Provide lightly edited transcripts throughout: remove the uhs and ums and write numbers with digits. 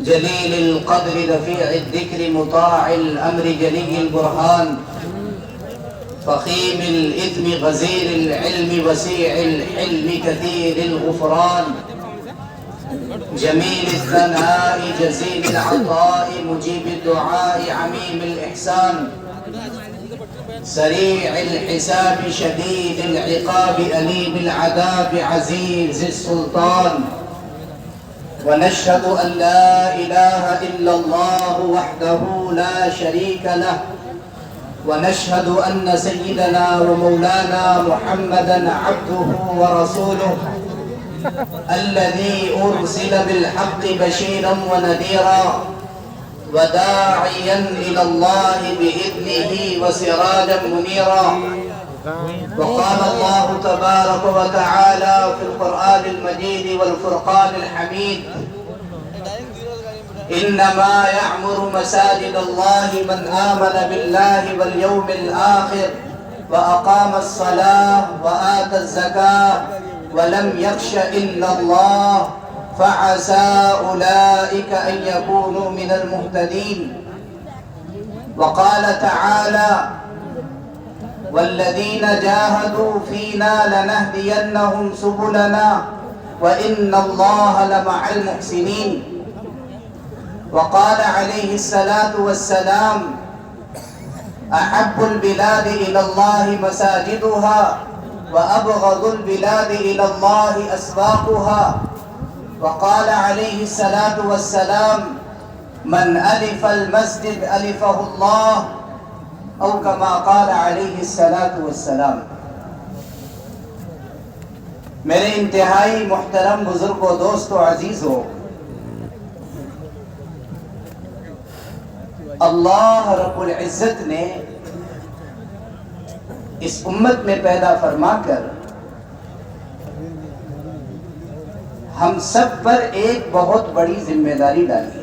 جليل القدر رفيع الذكر مطاع الأمر جلي البرهان فخيم الإثم غزير العلم وسيع الحلم كثير الغفران جميل الثناء جزيل العطاء مجيب الدعاء عميم الإحسان سريع الحساب شديد العقاب أليم العذاب عزيز السلطان ونشهد أن لا إله إلا الله وحده لا شريك له ونشهد أن سيدنا ومولانا محمدًا عبده ورسوله الذي أرسل بالحق بشيرًا ونذيرًا وداعيًا إلى الله بإذنه وسراجًا منيرًا وقال الله تبارك وتعالى في القرآن المجيد والفرقان الحميد إنما يعمر مساجد الله من آمن بالله واليوم الآخر وأقام الصلاة وآتى الزكاة ولم يخش إلا الله فعسى أولئك أن يكونوا من المهتدين وقال تعالى والذين جاهدوا فينا لنهدينهم سبلنا وإن الله لمع المحسنين وقال عليه الصلاة والسلام أحب البلاد إلى الله مساجدها وأبغض البلاد إلى الله أسواقها وقال عليه الصلاة والسلام من ألف المسجد ألفه الله أو كما قال علیہ الصلاۃ والسلام. میرے انتہائی محترم بزرگوں دوستوں عزیزوں، اللہ رب العزت نے اس امت میں پیدا فرما کر ہم سب پر ایک بہت بڑی ذمہ داری ڈالی ہے،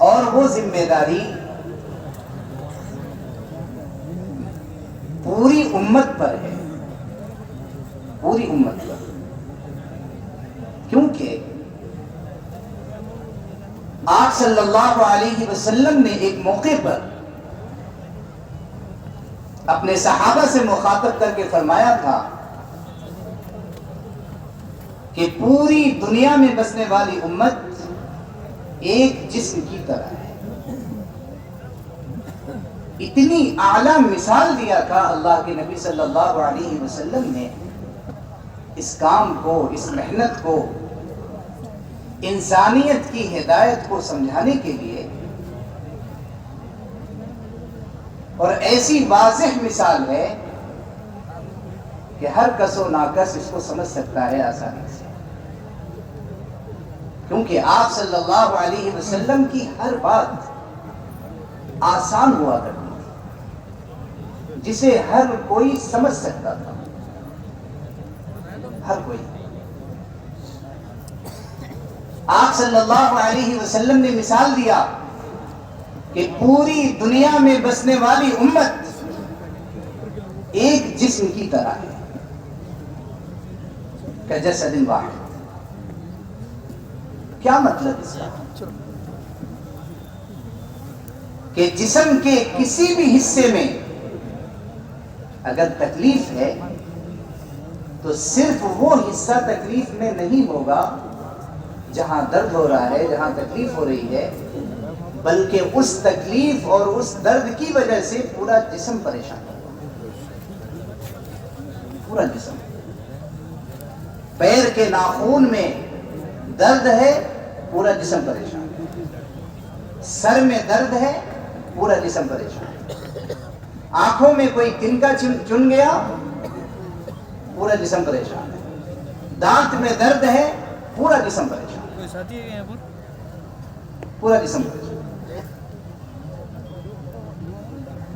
اور وہ ذمہ داری پوری امت پر ہے، پوری امت پر، کیونکہ آپ صلی اللہ علیہ وسلم نے ایک موقع پر اپنے صحابہ سے مخاطب کر کے فرمایا تھا کہ پوری دنیا میں بسنے والی امت ایک جسم کی طرح ہے. اتنی اعلیٰ مثال دیا تھا اللہ کے نبی صلی اللہ علیہ وسلم نے اس کام کو، اس محنت کو، انسانیت کی ہدایت کو سمجھانے کے لیے، اور ایسی واضح مثال ہے کہ ہر کس و ناکس اس کو سمجھ سکتا ہے آسانی سے، کیونکہ آپ صلی اللہ علیہ وسلم کی ہر بات آسان ہوا کرتی تھی، جسے ہر کوئی سمجھ سکتا تھا، ہر کوئی. آپ صلی اللہ علیہ وسلم نے مثال دیا کہ پوری دنیا میں بسنے والی امت ایک جسم کی طرح ہے، کجسد واحد. کیا مطلب اس کا؟ کہ جسم کے کسی بھی حصے میں اگر تکلیف ہے تو صرف وہ حصہ تکلیف میں نہیں ہوگا جہاں درد ہو رہا ہے، جہاں تکلیف ہو رہی ہے، بلکہ اس تکلیف اور اس درد کی وجہ سے پورا جسم پریشان ہوگا، پورا جسم. پیر کے ناخون میں درد ہے، پورا جسم پریشان ہے. سر میں درد ہے، پورا جسم پریشان ہے. آنکھوں میں کوئی تنکا چن گیا، پورا جسم پریشان ہے. دانت میں درد ہے، پورا جسم پریشان ہے، پورا جسم پریشان.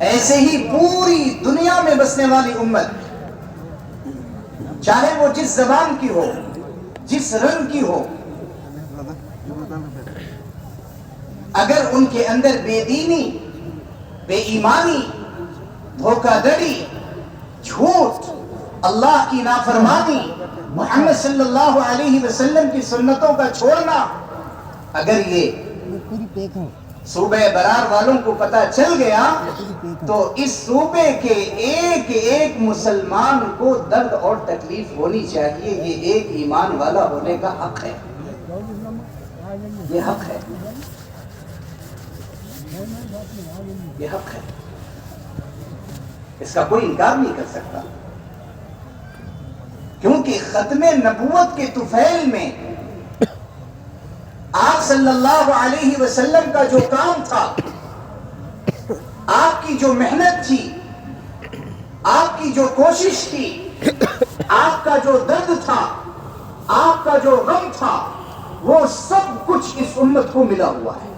ایسے ہی پوری دنیا میں بسنے والی امت، چاہے وہ جس زبان کی ہو، جس رنگ کی ہو، اگر ان کے اندر بے دینی، بے ایمانی، دھوکہ دڑی، جھوٹ، اللہ کی نافرمانی، محمد صلی اللہ علیہ وسلم کی سنتوں کا چھوڑنا، اگر یہ صوبہ برار والوں کو پتا چل گیا تو اس صوبے کے ایک ایک مسلمان کو درد اور تکلیف ہونی چاہیے. یہ ایک ایمان والا ہونے کا حق ہے، یہ حق ہے، یہ حق ہے، اس کا کوئی انکار نہیں کر سکتا. کیونکہ ختم نبوت کے طفیل میں آپ صلی اللہ علیہ وسلم کا جو کام تھا، آپ کی جو محنت تھی، آپ کی جو کوشش تھی، آپ کا جو درد تھا، آپ کا جو غم تھا، وہ سب کچھ اس امت کو ملا ہوا ہے،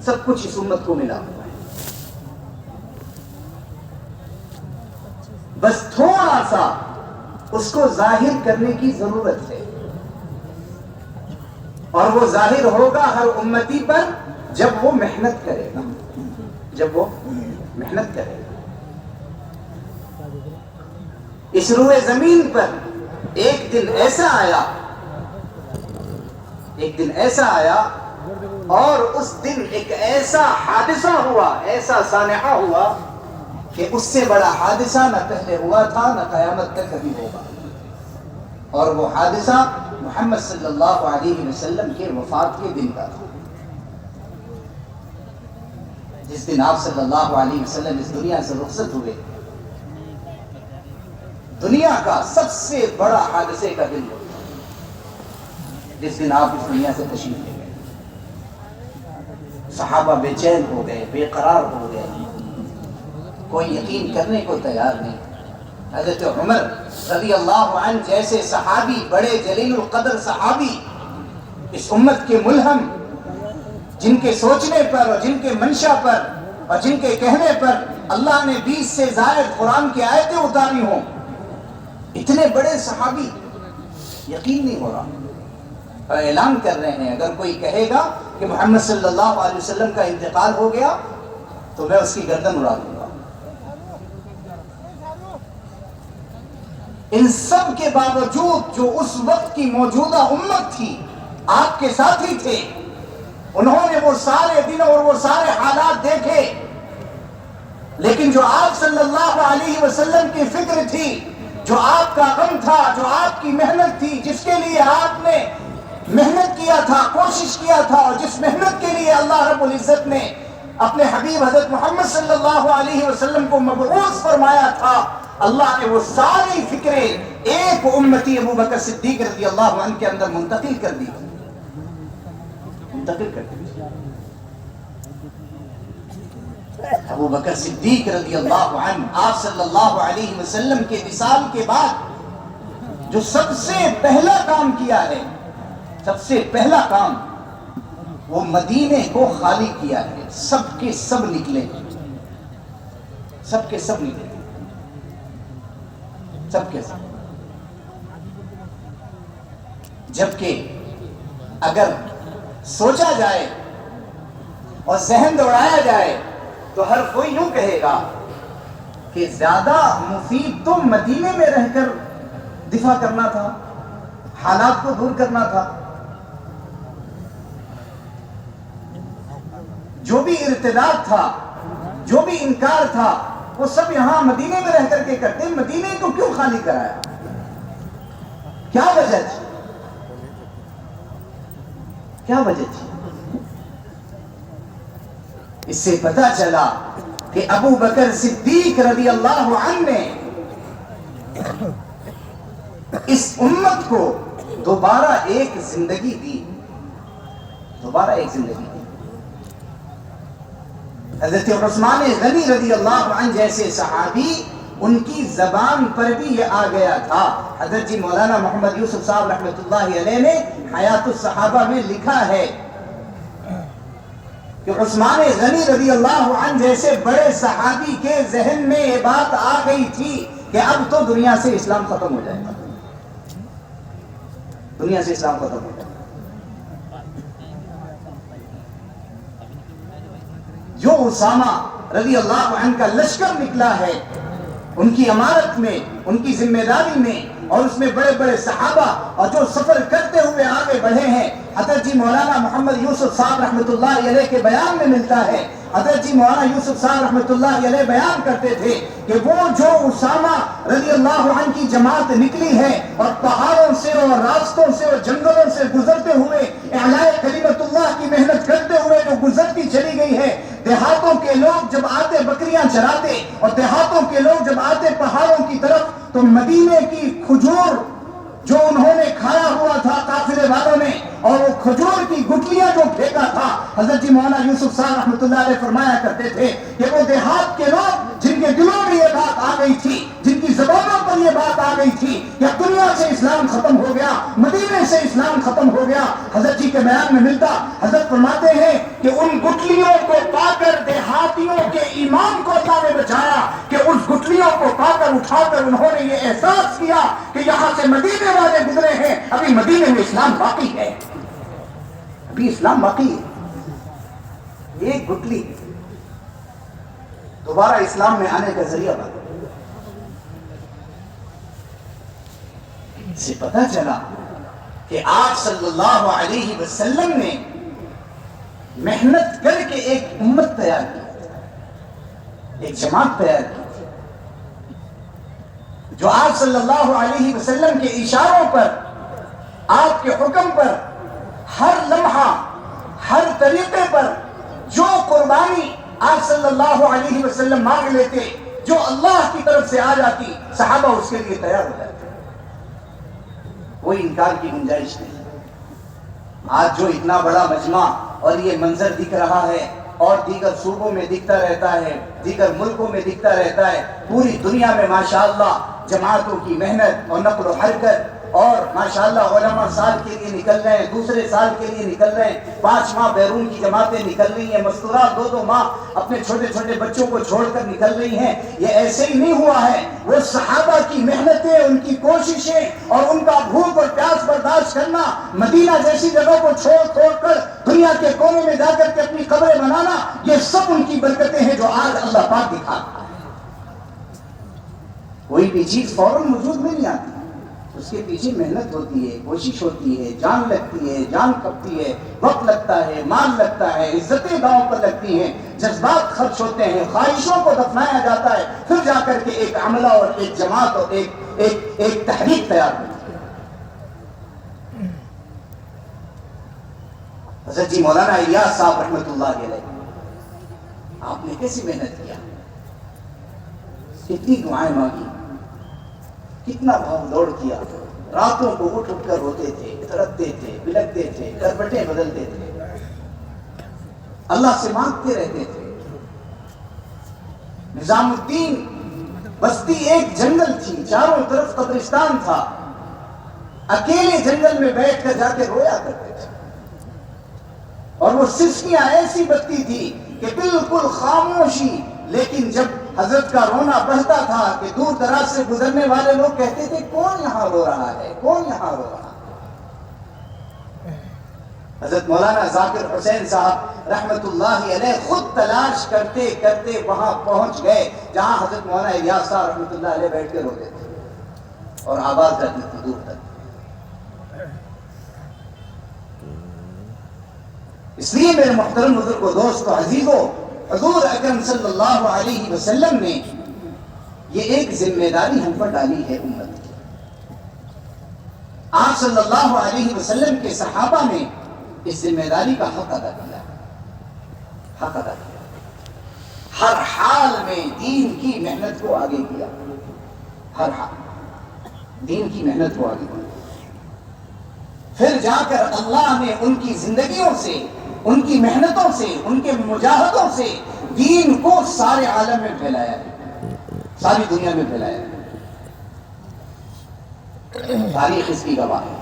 سب کچھ اس امت کو ملا ہوا ہے. بس تھوڑا سا اس کو ظاہر کرنے کی ضرورت ہے، اور وہ ظاہر ہوگا ہر امتی پر جب وہ محنت کرے گا، جب وہ محنت کرے گا. اس روئے زمین پر ایک دن ایسا آیا، ایک دن ایسا آیا اور اس دن ایک ایسا حادثہ ہوا، ایسا سانحہ ہوا کہ اس سے بڑا حادثہ نہ پہلے ہوا تھا نہ قیامت تک کبھی ہوگا. اور وہ حادثہ محمد صلی اللہ علیہ وسلم کے وفات کے دن کا تھا، جس دن آپ صلی اللہ علیہ وسلم اس دنیا سے رخصت ہوئے. دنیا کا سب سے بڑا حادثے کا دن ہوتا، جس دن آپ اس دنیا سے تشریف لے گئے. صحابہ بے چین ہو گئے، بے قرار ہو گئے، کوئی یقین کرنے کو تیار نہیں. حضرت عمر رضی اللہ عنہ جیسے صحابی، بڑے جلیل القدر صحابی، اس امت کے ملہم، جن کے سوچنے پر اور جن کے منشا پر اور جن کے کہنے پر اللہ نے 20 سے زائد قرآن کی آیتیں اتاری ہوں، اتنے بڑے صحابی، یقین نہیں ہو رہا. اور اعلان کر رہے ہیں اگر کوئی کہے گا کہ محمد صلی اللہ علیہ وسلم کا انتقال ہو گیا تو میں اس کی گردن اڑا دوں گا. ان سب کے باوجود جو اس وقت کی موجودہ امت تھی، آپ کے ساتھی تھے، انہوں نے وہ سارے دن اور وہ سارے حالات دیکھے، لیکن جو آپ صلی اللہ علیہ وسلم کی فکر تھی، جو آپ کا غم تھا، جو آپ کی محنت تھی، جس کے لیے آپ نے محنت کیا تھا، کوشش کیا تھا، اور جس محنت کے لیے اللہ رب العزت نے اپنے حبیب حضرت محمد صلی اللہ علیہ وسلم کو مبعوث فرمایا تھا، اللہ نے وہ ساری فکریں ایک امتی ابو بکر صدیق رضی اللہ عنہ کے اندر منتقل کر دی، منتقل کر دی. ابو بکر صدیق رضی اللہ عنہ آپ صلی اللہ علیہ وسلم کے وصال کے بعد جو سب سے پہلا کام کیا ہے، سب سے پہلا کام، وہ مدینے کو خالی کیا ہے. سب کے سب نکلے، سب کے سب نکلے، سب کے سب. جبکہ اگر سوچا جائے اور ذہن دوڑایا جائے تو ہر کوئی یوں کہے گا کہ زیادہ مفید تو مدینے میں رہ کر دفاع کرنا تھا، حالات کو دور کرنا تھا. جو بھی ارتداد تھا، جو بھی انکار تھا، وہ سب یہاں مدینے میں رہ کر کے کرتے. مدینے کو کیوں خالی کرایا؟ کیا وجہ تھی؟ کیا وجہ تھی؟ اس سے پتہ چلا کہ ابو بکر صدیق رضی اللہ عنہ نے اس امت کو دوبارہ ایک زندگی دی، دوبارہ ایک زندگی دی. حضرت عثمان غنی رضی اللہ عنہ جیسے صحابی، ان کی زبان پر بھی یہ آ گیا تھا. حضرت جی مولانا محمد یوسف صاحب رحمۃ اللہ علیہ نے حیات الصحابہ میں لکھا ہے کہ عثمان غنی رضی اللہ عنہ جیسے بڑے صحابی کے ذہن میں یہ بات آ گئی تھی کہ اب تو دنیا سے اسلام ختم ہو جائے گا، دنیا سے اسلام ختم ہو جائے گا. جو اسامہ رضی اللہ عنہ کا لشکر نکلا ہے، ان کی امارت میں، ان کی ذمہ داری میں اور اس میں بڑے بڑے صحابہ اور جو سفر کرتے ہوئے آگے بڑھے ہیں، حضرت جی مولانا محمد یوسف صاحب رحمۃ اللہ علیہ کے بیان میں ملتا ہے۔ حضرت جی مولانا یوسف صاحب رحمۃ اللہ علیہ بیان کرتے تھے کہ وہ جو اسامہ رضی اللہ عنہ کی جماعت نکلی ہے اور پہاڑوں سے اور راستوں سے اور جنگلوں سے گزرتے ہوئے اعلاء کلمت اللہ کی محنت کرتے ہوئے جو گزرتی چلی گئی ہے، دیہاتوں کے لوگ جب آتے بکریاں چراتے اور دیہاتوں کے لوگ جب آتے پہاڑوں کی طرف تو مدینے کی کھجور جو انہوں نے کھایا ہوا تھا قافلے والوں نے، اور وہ کھجور کی گٹلیاں جو پھینکا تھا، حضرت جی مولانا یوسف صاحب رحمۃ اللہ علیہ فرمایا کرتے تھے کہ وہ دیہات کے لوگ جن کے دلوں میں یہ بات آ گئی تھی، جن کی زبانوں پر یہ بات آ گئی تھی کہ دنیا سے اسلام ختم ہو گیا، مدینے سے اسلام ختم ہو گیا، حضرت جی کے بیان میں ملتا، حضرت فرماتے ہیں کہ ان گٹلیوں کو پا کر دیہاتیوں کے ایمان کو اللہ نے بچایا کہ اس گٹلیوں کو پا کر اٹھا کر انہوں نے یہ احساس کیا کہ یہاں سے مدینے والے گزرے ہیں، ابھی مدینے میں اسلام باقی ہے، ابھی اسلام باقی ہے۔ ایک گٹلی دوبارہ اسلام میں آنے کا ذریعہ بنا۔ سے پتہ چلا کہ آپ صلی اللہ علیہ وسلم نے محنت کر کے ایک امت تیار کی، ایک جماعت تیار کی، جو آپ صلی اللہ علیہ وسلم کے اشاروں پر، آپ کے حکم پر، ہر لمحہ ہر طریقے پر جو قربانی آپ صلی اللہ علیہ وسلم مانگ لیتے، جو اللہ کی طرف سے آ جاتی، صحابہ اس کے لیے تیار ہو جاتے، کوئی انکار کی گنجائش نہیں۔ آج جو اتنا بڑا مجمع اور یہ منظر دکھ رہا ہے اور دیگر صوبوں میں دکھتا رہتا ہے، دیگر ملکوں میں دکھتا رہتا ہے، پوری دنیا میں ماشاءاللہ جماعتوں کی محنت اور نقل و حرکت، اور ماشاءاللہ علماء سال کے لیے نکل رہے ہیں، دوسرے سال کے لیے نکل رہے ہیں، 5 ماہ بیرون کی جماعتیں نکل رہی ہیں، مستورات 2 ماہ اپنے چھوٹے چھوٹے بچوں کو چھوڑ کر نکل رہی ہیں۔ یہ ایسے ہی نہیں ہوا ہے، وہ صحابہ کی محنتیں، ان کی کوششیں اور ان کا بھوک اور پیاس برداشت کرنا، مدینہ جیسی جگہ کو چھوڑ کر دنیا کے کونے میں جا کر کے اپنی قبریں بنانا، یہ سب ان کی برکتیں ہیں جو آج اللہ پاک دکھاتا ہے۔ کوئی بھی چیز فوراً وجود میں نہیں آتی، اس کے پیچھے محنت ہوتی ہے، کوشش ہوتی ہے، جان لگتی ہے، جان کپتی ہے، وقت لگتا ہے، مال لگتا ہے، عزتیں داؤں پر لگتی ہیں، جذبات خرچ ہوتے ہیں، خواہشوں کو دفنایا جاتا ہے، پھر جا کر کے ایک عملہ اور ایک جماعت اور ایک تحریک تیار ہوتی ہے۔ حضرت جی مولانا الیاس صاحب رحمۃ اللہ علیہ، آپ نے کیسی محنت کیا، کتنی دعائیں مانگی، کتنا بھاگ دوڑ کیا، راتوں کو اٹھ کر روتے تھے، تڑپتے تھے، بلکتے تھے، کربٹیں بدلتے تھے، اللہ سے مانگتے رہتے تھے۔ نظام الدین بستی ایک جنگل تھی، چاروں طرف قبرستان تھا، اکیلے جنگل میں بیٹھ کر جا کے رویا کرتے تھے، اور وہ سسکیاں ایسی بجتی تھی کہ بالکل خاموشی، لیکن جب حضرت کا رونا بہتا تھا کہ دور دراز سے گزرنے والے لوگ کہتے تھے کون یہاں رو رہا ہے، کون یہاں رو رہا ہے۔ حضرت مولانا ذاکر حسین صاحب رحمت اللہ علیہ خود تلاش کرتے کرتے وہاں پہنچ گئے جہاں حضرت مولانا الیاس صاحب رحمت اللہ علیہ بیٹھ کے روتے تھے، اور آواز جاتی تھی دور تک۔ اس لیے میرے محترم بزرگ و دوستو عزیزو، حضور اکرم صلی اللہ علیہ وسلم نے یہ ایک ذمہ داری ہم پر ڈالی ہے امت کی۔ آپ صلی اللہ علیہ وسلم کے صحابہ نے اس ذمہ داری کا حق ادا کیا، حق ادا کیا، ہر حال میں دین کی محنت کو آگے کیا، ہر حال دین کی محنت کو آگے کیا۔ پھر جا کر اللہ نے ان کی زندگیوں سے، ان کی محنتوں سے، ان کے مجاہدوں سے دین کو سارے عالم میں پھیلایا ہے، ساری دنیا میں پھیلایا ہے۔ تاریخ اس کی گواہ ہے۔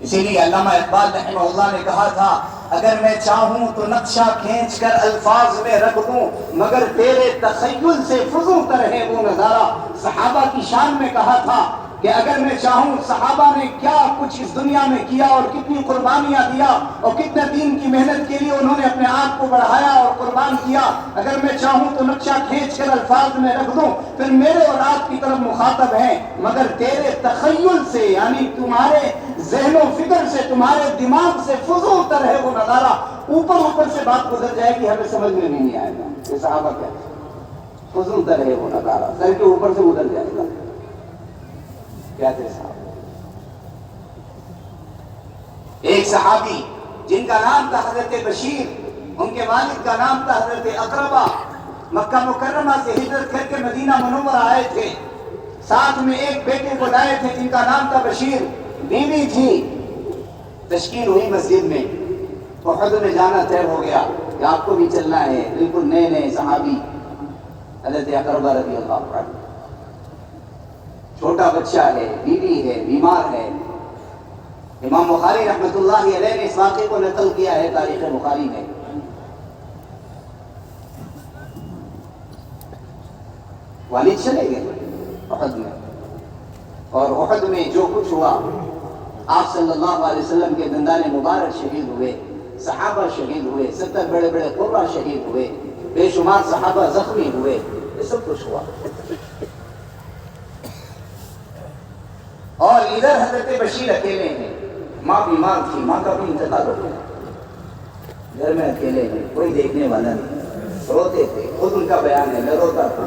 اسی لیے علامہ اقبال رحمہ اللہ نے کہا تھا، اگر میں چاہوں تو نقشہ کھینچ کر الفاظ میں رکھ دوں، مگر تیرے تخیل سے فزوں تر ہے وہ نظارہ۔ صحابہ کی شان میں کہا تھا کہ اگر میں چاہوں صحابہ نے کیا کچھ اس دنیا میں کیا اور کتنی قربانیاں دیا اور کتنے دین کی محنت کے لیے انہوں نے اپنے آپ کو بڑھایا اور قربان کیا، اگر میں چاہوں تو نقشہ کھینچ کر الفاظ میں رکھ دوں، پھر میرے اور آپ کی طرف مخاطب ہیں، مگر تیرے تخیل سے، یعنی تمہارے ذہن و فکر سے، تمہارے دماغ سے فضول تر ہے وہ نظارہ، اوپر سے بات گزر جائے گی، ہمیں سمجھ میں بھی نہیں آئے گا کہ صحابہ کیا فضول تر ہے وہ نظارہ، سر کے اوپر سے گزر جائے گا. کیا تھے صحابہ؟ ایک صحابی جن کا نام تھا حضرت بشیر، ان کے والد کا نام تھا حضرت اقربہ، مکہ مکرمہ سے ہجرت کر کے مدینہ منورہ آئے تھے، ساتھ میں ایک بیٹے کو لائے تھے جن کا نام تھا بشیر، بیوی تھی. تشکیل ہوئی مسجد میں، احد میں جانا طے ہو گیا کہ آپ کو بھی چلنا ہے. بالکل نئے نئے صحابی حضرت اقربہ رضی اللہ عنہ، چھوٹا بچہ ہے، بیوی ہے، بیمار ہے. امام بخاری رحمۃ اللہ علیہ نے اس واقعے کو نقل کیا ہے تاریخ بخاری میں. والد چلے گئے احد میں، اور احد میں جو کچھ ہوا، آپ صلی اللہ علیہ وسلم کے دندان مبارک شہید ہوئے، صحابہ شہید ہوئے، 70 بڑے بڑے قرہ شہید ہوئے، بے شمار صحابہ زخمی ہوئے، یہ سب کچھ ہوا. اور ادھر حضرت بشیر اکیلے ہیں، ماں بیمار تھی، ماں کا بھی انتقال ہو گیا، گھر میں اکیلے ہیں، کوئی دیکھنے والا نہیں. روتے تھے، خود ان کا بیان ہے، میں روتا تھا،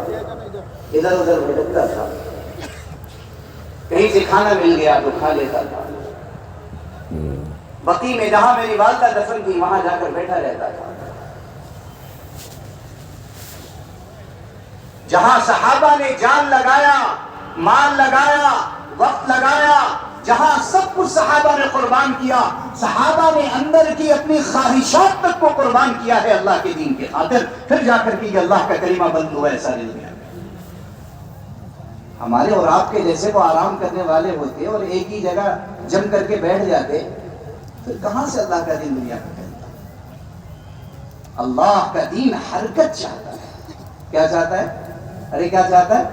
ادھر ادھر بھٹکتا تھا، کہیں سے کھانا مل گیا تو کھا لیتا تھا. بقیع میں جہاں میری والدہ دفن تھی وہاں جا کر بیٹھا رہتا تھا. جہاں صحابہ نے جان لگایا، مال لگایا، وقت لگایا، جہاں سب کچھ صحابہ نے قربان کیا، صحابہ نے اندر کی اپنی خواہشات تک کو قربان کیا ہے اللہ کے دین کے خاطر، پھر جا کر کے یہ اللہ کا کلمہ بلند ہوا ہے ساری دنیا میں. ہمارے اور آپ کے جیسے وہ آرام کرنے والے ہوتے اور ایک ہی جگہ جم کر کے بیٹھ جاتے، پھر کہاں سے اللہ کا دین دنیا میں پھیلتا؟ اللہ کا دین حرکت چاہتا ہے. کیا چاہتا ہے؟ ارے کیا چاہتا ہے؟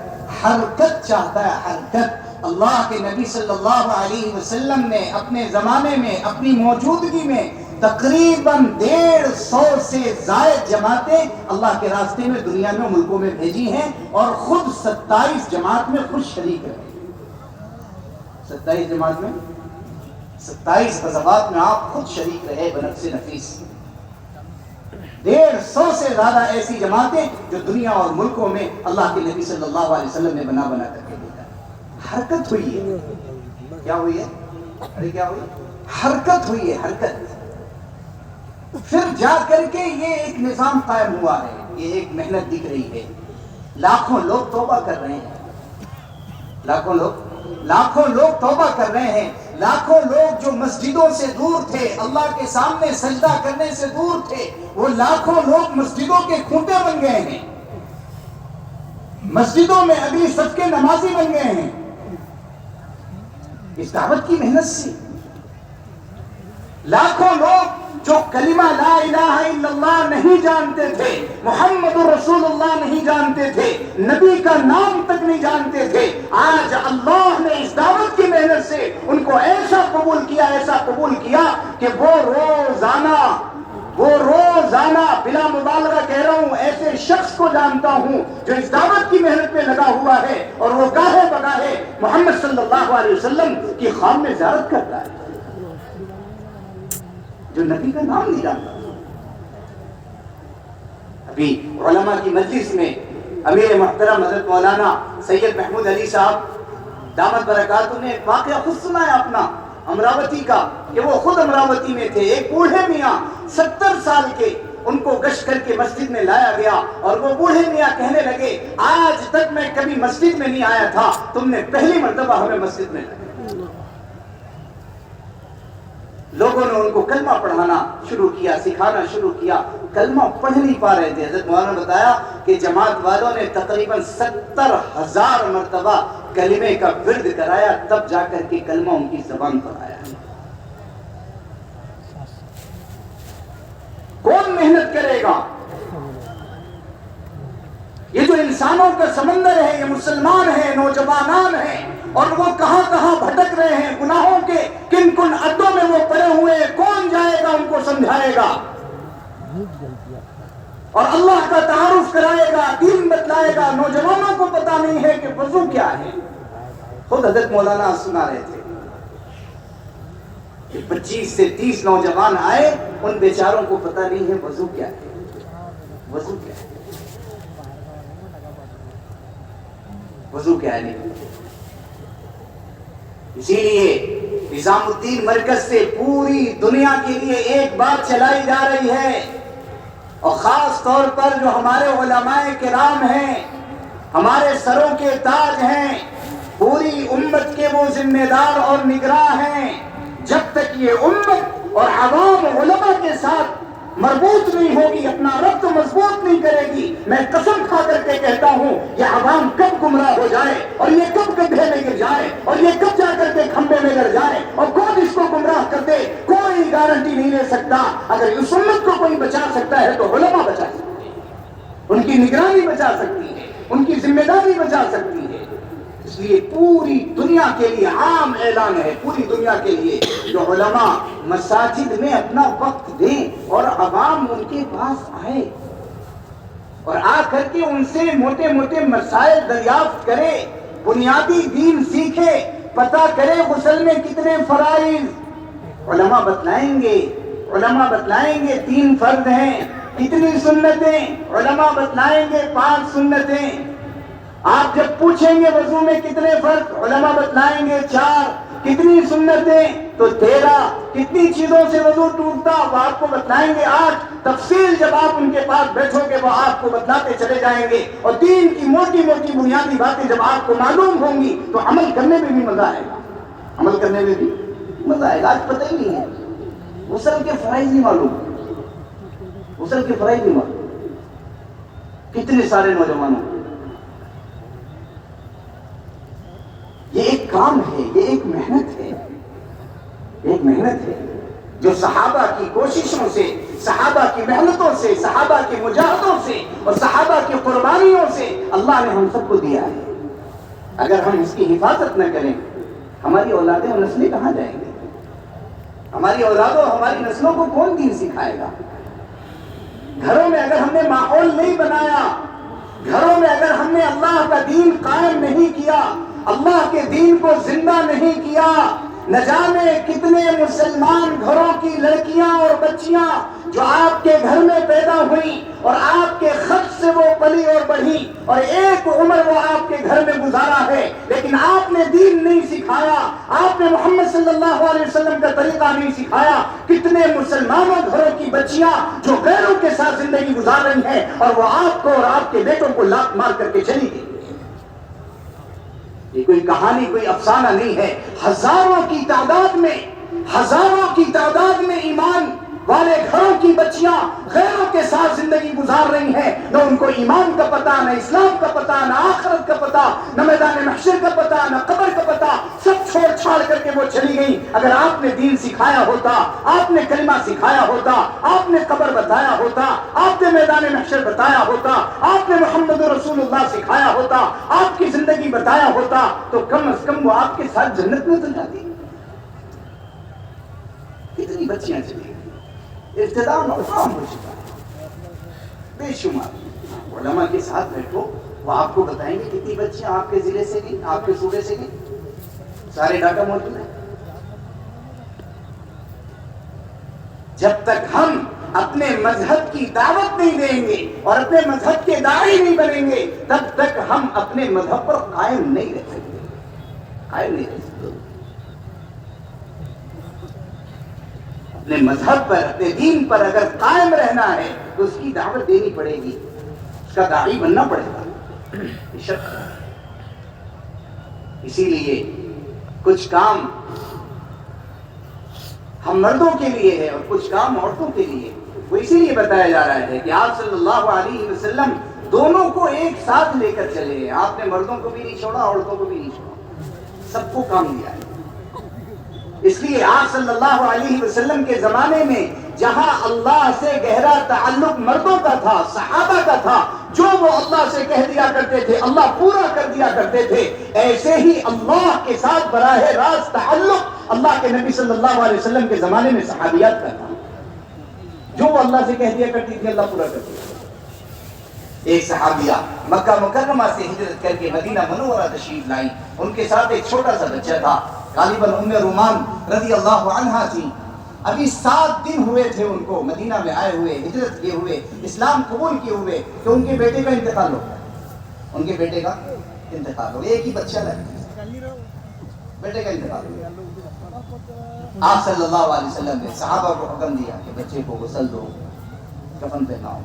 حرکت چاہتا ہے، حرکت. اللہ کے نبی صلی اللہ علیہ وسلم نے اپنے زمانے میں، اپنی موجودگی میں تقریباً 150 سے زائد جماعتیں اللہ کے راستے میں دنیا میں ملکوں میں بھیجی ہیں، اور خود 27 جماعت میں خود شریک رہے. 27 جماعت میں، 27 غزوات میں آپ خود شریک رہے بنفس نفیس. 150 سے زیادہ ایسی جماعتیں جو دنیا اور ملکوں میں اللہ کے نبی صلی اللہ علیہ وسلم نے بنا کر کے دیتا. حرکت ہوئی ہے. کیا ہوئی ہے؟ ارے کیا ہوئی؟ حرکت ہوئی ہے، حرکت. پھر جا کر کے یہ ایک نظام قائم ہوا ہے، یہ ایک محنت دکھ رہی ہے. لاکھوں لوگ توبہ کر رہے ہیں، لاکھوں لوگ توبہ کر رہے ہیں. لاکھوں لوگ جو مسجدوں سے دور تھے، اللہ کے سامنے سجدہ کرنے سے دور تھے، وہ لاکھوں لوگ مسجدوں کے کھوٹے بن گئے ہیں، مسجدوں میں اگلی صف کے نمازی بن گئے ہیں اس دعوت کی محنت سے. لاکھوں لوگ جو کلمہ لا الہ الا اللہ نہیں جانتے تھے، محمد رسول اللہ نہیں جانتے تھے، نبی کا نام تک نہیں جانتے تھے، آج اللہ نے اس دعوت کی محنت سے ان کو ایسا قبول کیا کہ وہ روزانہ بلا مبالغہ کہہ رہا ہوں، ایسے شخص کو جانتا ہوں جو اس دعوت کی محنت میں لگا ہوا ہے اور وہ گاہے بگاہے محمد صلی اللہ علیہ وسلم کی خام میں زیارت کرتا ہے، جو نبی کا نام نہیں جانتا. ابھی علماء کی مجلس میں امیر محترم حضرت مولانا سید محمود علی صاحب دامت برکاتہ نے ایک واقعہ خود سنایا اپنا امراوتی کا، کہ وہ خود امراوتی میں تھے. ایک بوڑھے میاں 70 سال کے، ان کو گشت کر کے مسجد میں لایا گیا اور وہ بوڑھے میاں کہنے لگے، آج تک میں کبھی مسجد میں نہیں آیا تھا، تم نے پہلی مرتبہ ہمیں مسجد میں لایا. لوگوں نے ان کو کلمہ پڑھانا شروع کیا، سکھانا شروع کیا. کلمہ پڑھ نہیں پا رہے تھے. حضرت مولانا نے بتایا کہ جماعت والوں نے تقریباً 70,000 مرتبہ کلمے کا ورد کرایا، تب جا کر کے کلمہ ان کی زبان پر آیا. کون محنت کرے گا؟ یہ جو انسانوں کا سمندر ہے، یہ مسلمان ہیں، نوجوانان ہیں، اور وہ کہاں کہاں بھٹک رہے ہیں، گناہوں کے کن کن اڈوں میں وہ پڑے ہوئے ہیں، کون جائے گا ان کو سمجھائے گا اور اللہ کا تعارف کرائے گا، دین بتلائے گا؟ نوجوانوں کو پتہ نہیں ہے کہ وضو کیا ہے۔ خود حضرت مولانا سنا رہے تھے کہ 25 سے 30 نوجوان آئے، ان بیچاروں کو پتہ نہیں ہے وضو کیا ہے، وضو کیا ہے، وضو کیا ہے نہیں۔ اسی لیے نظام الدین مرکز سے پوری دنیا کے لیے ایک بات چلائی جا رہی ہے، اور خاص طور پر جو ہمارے علماء کرام ہیں، ہمارے سروں کے تاج ہیں، پوری امت کے وہ ذمہ دار اور نگراں ہیں، جب تک یہ امت اور عوام علماء کے ساتھ مربوط نہیں ہوگی، اپنا ربط مضبوط نہیں کرے گی، میں قسم کھا کر کے کہتا ہوں یہ عوام کب گمراہ ہو جائے، اور یہ کب گڈھے میں گر جائے، اور یہ کب جا کر کے کھمبے میں گر جائے، اور کون اس کو گمراہ کر دے، کوئی گارنٹی نہیں لے سکتا۔ اگر اس امت کو کوئی بچا سکتا ہے تو علماء بچا سکتے ہیں، ان کی نگرانی بچا سکتی ہے، ان کی ذمہ داری بچا سکتی ہے۔ اس لیے پوری دنیا کے لیے عام اعلان ہے، پوری دنیا کے لیے جو علماء مساجد میں اپنا وقت دیں اور عوام ان کے پاس آئے اور آ کر کے ان سے موٹے موٹے مسائل دریافت کرے، بنیادی دین سیکھے، پتہ کرے غسل میں کتنے فرائض، علماء بتلائیں گے، علماء بتلائیں گے 3 فرض ہیں، کتنی سنتیں، علماء بتلائیں گے 5 سنتیں۔ آپ جب پوچھیں گے وضو میں کتنے فرض، علماء بتلائیں گے 4، کتنی سنتیں تو 13، کتنی چیزوں سے وضو ٹوٹتا وہ آپ کو بتلائیں گے 8۔ تفصیل جب آپ ان کے پاس بیٹھو گے وہ آپ کو بتلاتے چلے جائیں گے، اور دین کی موٹی موٹی بنیادی باتیں جب آپ کو معلوم ہوں گی تو عمل کرنے میں بھی مزہ آئے گا، عمل کرنے میں بھی مزہ آئے گا۔ آج پتہ ہی نہیں ہے، غسل کے فرائض نہیں معلوم، غسل کے فرائض نہیں معلوم، کتنے سارے نوجوانوں کو۔ یہ ایک کام ہے، یہ ایک محنت ہے، ایک محنت ہے جو صحابہ کی کوششوں سے، صحابہ کی محنتوں سے، صحابہ کی مجاہدوں سے اور صحابہ کی قربانیوں سے اللہ نے ہم سب کو دیا ہے۔ اگر ہم اس کی حفاظت نہ کریں، ہماری اولادیں اور نسلیں کہاں جائیں گے؟ ہماری اولادوں اور ہماری نسلوں کو کون دین سکھائے گا؟ گھروں میں اگر ہم نے ماحول نہیں بنایا، گھروں میں اگر ہم نے اللہ کا دین قائم نہیں کیا، اللہ کے دین کو زندہ نہیں کیا، نہ جانے کتنے مسلمان گھروں کی لڑکیاں اور بچیاں جو آپ کے گھر میں پیدا ہوئی اور آپ کے خط سے وہ پلی اور بڑھی اور ایک عمر وہ آپ کے گھر میں گزارا ہے، لیکن آپ نے دین نہیں سکھایا، آپ نے محمد صلی اللہ علیہ وسلم کا طریقہ نہیں سکھایا۔ کتنے مسلمانوں گھروں کی بچیاں جو غیروں کے ساتھ زندگی گزار رہی ہیں اور وہ آپ کو اور آپ کے بیٹوں کو لات مار کر کے چلی گئی۔ یہ کوئی کہانی، کوئی افسانہ نہیں ہے، ہزاروں کی تعداد میں، ہزاروں کی تعداد میں ایمان والے گھروں کی بچیاں غیروں کے ساتھ زندگی گزار رہی ہیں، نہ ان کو ایمان کا پتہ، نہ اسلام کا پتہ، نہ آخرت کا پتہ، نہ میدان محشر کا پتہ، نہ قبر کا پتہ، سب چھوڑ چھاڑ کر کے وہ چلی گئی۔ اگر آپ نے دین سکھایا ہوتا، آپ نے کلمہ سکھایا ہوتا، آپ نے قبر بتایا ہوتا، آپ نے میدان محشر بتایا ہوتا، آپ نے محمد رسول اللہ سکھایا ہوتا، آپ کی زندگی بتایا ہوتا، تو کم از کم وہ آپ کے ساتھ جنت میں تو جاتی۔ کتنی بچیاں چلی گئی، ابتدا ناکام ہو چکا ہے بے شمار۔ علماء کے ساتھ بیٹھو، وہ آپ کو بتائیں گے کتنی بچیاں آپ کے ضلع سے گئی، آپ کے صوبے سے گئی، سارے ڈاٹا موجود ہیں۔ جب تک ہم اپنے مذہب کی دعوت نہیں دیں گے اور اپنے مذہب کے داعی نہیں بنیں گے، تب تک ہم اپنے مذہب پر قائم نہیں رہ سکتے، قائم نہیں رہ سکتے۔ اپنے مذہب پر، اپنے دین پر اگر قائم رہنا ہے تو اس کی دعوت دینی پڑے گی، اس کا داعی بننا پڑے گا۔ اسی لیے کچھ کام ہم مردوں کے لیے ہے اور کچھ کام عورتوں کے لیے، وہ اسی لیے بتایا جا رہا ہے کہ آپ صلی اللہ علیہ وسلم دونوں کو ایک ساتھ لے کر چلے ہیں۔ آپ نے مردوں کو بھی نہیں چھوڑا، عورتوں کو بھی نہیں چھوڑا، سب کو کام دیا ہے۔ اس لیے آپ صلی اللہ علیہ وسلم کے زمانے میں جہاں اللہ سے گہرا تعلق مردوں کا تھا، صحابہ کا تھا، جو وہ اللہ سے کہہ دیا کرتے تھے اللہ پورا کر دیا کرتے تھے. ایسے ہی اللہ کے ساتھ براہ راست تعلق اللہ کے نبی صلی اللہ علیہ وسلم کے زمانے میں صحابیات کا تھا. جو وہ اللہ سے کہہ دیا کرتی تھی اللہ پورا کر دیا. ایک صحابیہ مکہ مکرمہ سے ہجرت کر کے مدینہ منورہ تشریف لائیں. ان کے ساتھ ایک چھوٹا سا بچہ تھا, غالباً ام رومان رضی اللہ عنہا تھی. ابھی 7 دن ہوئے تھے ان کو مدینہ میں آئے ہوئے, ہجرت کیے ہوئے, اسلام قبول کیے ہوئے کہ ان کے بیٹے کا انتقال ہو گیا. ان کے بیٹے کا انتقال ہو گیا. ایک ہی بچہ لگا, بیٹے کا انتقال ہو گیا. آپ صلی اللہ علیہ وسلم نے صحابہ کو حکم دیا کہ بچے کو غسل دو, کفن پہناؤ.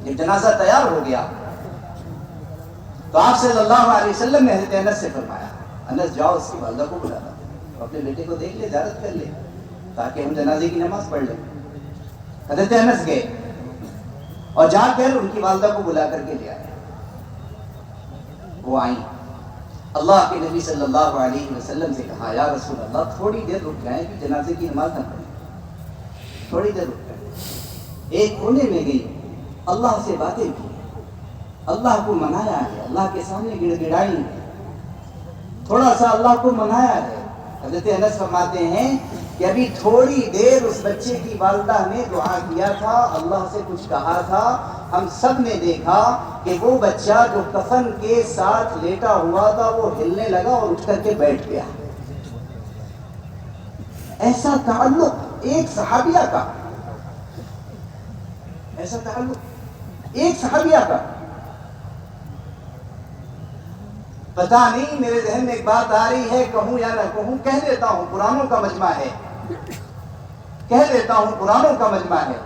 جب جنازہ تیار ہو گیا تو آپ صلی اللہ علیہ وسلم نے حضرت انس سے فرمایا, انس جاؤ اس کی والدہ کو بلا لا, اپنے بیٹے کو دیکھ لے, زیارت کر لے تاکہ ہم جنازے کی نماز پڑھ لیں. حضرت انس گئے اور جا کر ان کی والدہ کو بلا کر کے لے آئے. وہ آئیں, اللہ کے نبی صلی اللہ علیہ وسلم سے کہا یا رسول اللہ تھوڑی دیر رک جائیں کہ جنازے کی نماز نہ پڑھیں, تھوڑی دیر رک جائیں. ایک کونے میں گئی, اللہ سے باتیں کی, اللہ کو منایا ہے, اللہ کے سامنے گڑ گڑائی, تھوڑا سا اللہ کو منایا ہے. حضرت انس فرماتے ہیں کہ ابھی تھوڑی دیر اس بچے کی والدہ نے دعا کیا تھا, اللہ سے کچھ کہا تھا. ہم سب نے دیکھا کہ وہ بچہ جو کفن کے ساتھ لیٹا ہوا تھا وہ ہلنے لگا اور اٹھ کر کے بیٹھ گیا. ایسا تعلق ایک صحابیہ کا, ایسا تعلق ایک صحابیہ کا. پتہ نہیں میرے ذہن میں ایک بات آ رہی ہے, کہوں یا نہ کہوں, کہہ دیتا ہوں قرآنوں کا مجمع ہے, کہہ دیتا ہوں قرآنوں کا مجمع ہے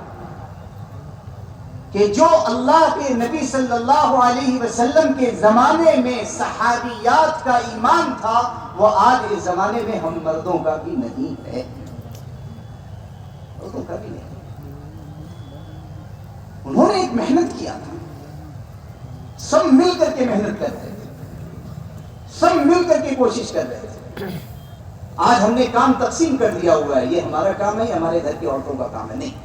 کہ جو اللہ کے نبی صلی اللہ علیہ وسلم کے زمانے میں صحابیات کا ایمان تھا وہ آج اس زمانے میں ہم مردوں کا بھی نہیں ہے, مردوں کا بھی نہیں. انہوں نے ایک محنت کیا تھا, سب مل کر کے محنت کر رہے تھے, سب مل کر کے کوشش کر رہے تھے. آج ہم نے کام تقسیم کر دیا ہوا ہے, یہ ہمارا کام ہے, ہمارے گھر کی عورتوں کا کام ہے, نہیں.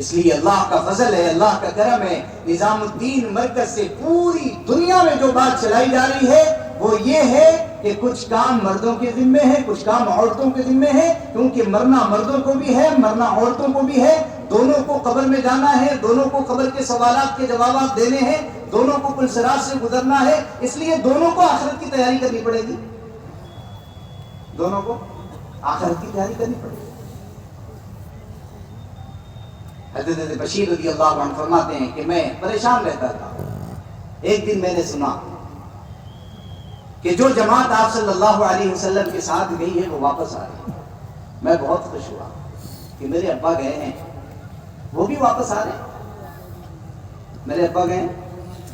اس لیے اللہ کا فضل ہے, اللہ کا کرم ہے, نظام الدین مرکز سے پوری دنیا میں جو بات چلائی جا رہی ہے وہ یہ ہے کہ کچھ کام مردوں کے ذمے ہے, کچھ کام عورتوں کے ذمے ہے, کیونکہ مرنا مردوں کو بھی ہے, مرنا عورتوں کو بھی ہے. دونوں کو قبر میں جانا ہے, دونوں کو قبر کے سوالات کے جوابات دینے ہیں, دونوں کو پل صراط سے گزرنا ہے. اس لیے دونوں کو آخرت کی تیاری کرنی پڑے گی, دونوں کو آخرت کی تیاری کرنی پڑے گی. حضرت بشیر رضی اللہ عنہ فرماتے ہیں کہ میں پریشان رہتا تھا. ایک دن میں نے سنا کہ جو جماعت آپ صلی اللہ علیہ وسلم کے ساتھ گئی ہے وہ واپس آ رہی ہے. میں بہت خوش ہوا کہ میرے ابا گئے ہیں, وہ بھی واپس آ رہے ہیں, میرے ابا گئے ہیں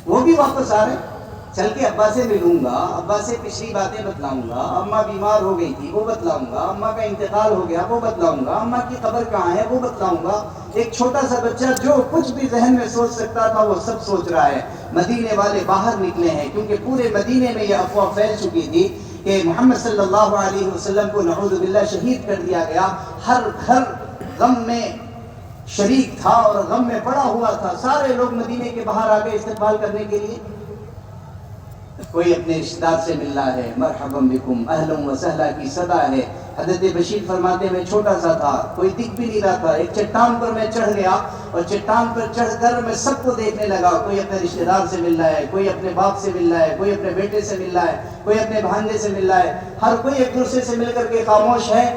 وہ بھی واپس آ رہے ہیں. چل کے ابا سے ملوں گا, ابا سے پچھلی باتیں بتلاؤں گا, اماں بیمار ہو گئی تھی وہ بتلاؤں گا, اماں کا انتقال ہو گیا وہ بتلاؤں گا, اماں کی قبر کہاں ہے وہ بتلاؤں گا. ایک چھوٹا سا بچہ جو کچھ بھی ذہن میں سوچ سکتا تھا وہ سب سوچ رہا ہے. مدینے والے باہر نکلے ہیں کیونکہ پورے مدینے میں یہ افواہ پھیل چکی تھی کہ محمد صلی اللہ علیہ وسلم کو نعوذ باللہ شہید کر دیا گیا. ہر گھر غم میں شریک تھا اور غم میں پڑا ہوا تھا. سارے لوگ مدینے کے باہر آ گئے استقبال کرنے کے لیے. کوئی اپنے رشتہ دار سے ملنا ہے, مرحبا بکم, اہلا و سہلا کی صدا ہے. حضرت بشیر فرماتے میں چھوٹا سا تھا, کوئی دکھ بھی نہیں رہا تھا. ایک چٹان پر میں چڑھ گیا اور چٹان پر چڑھ کر میں سب کو دیکھنے لگا. کوئی اپنے رشتہ دار سے مل رہا ہے, کوئی اپنے باپ سے مل رہا ہے, کوئی اپنے بیٹے سے مل رہا ہے, کوئی اپنے بھانجے سے مل رہا ہے. ہر کوئی ایک دوسرے سے مل کر کے خاموش ہے.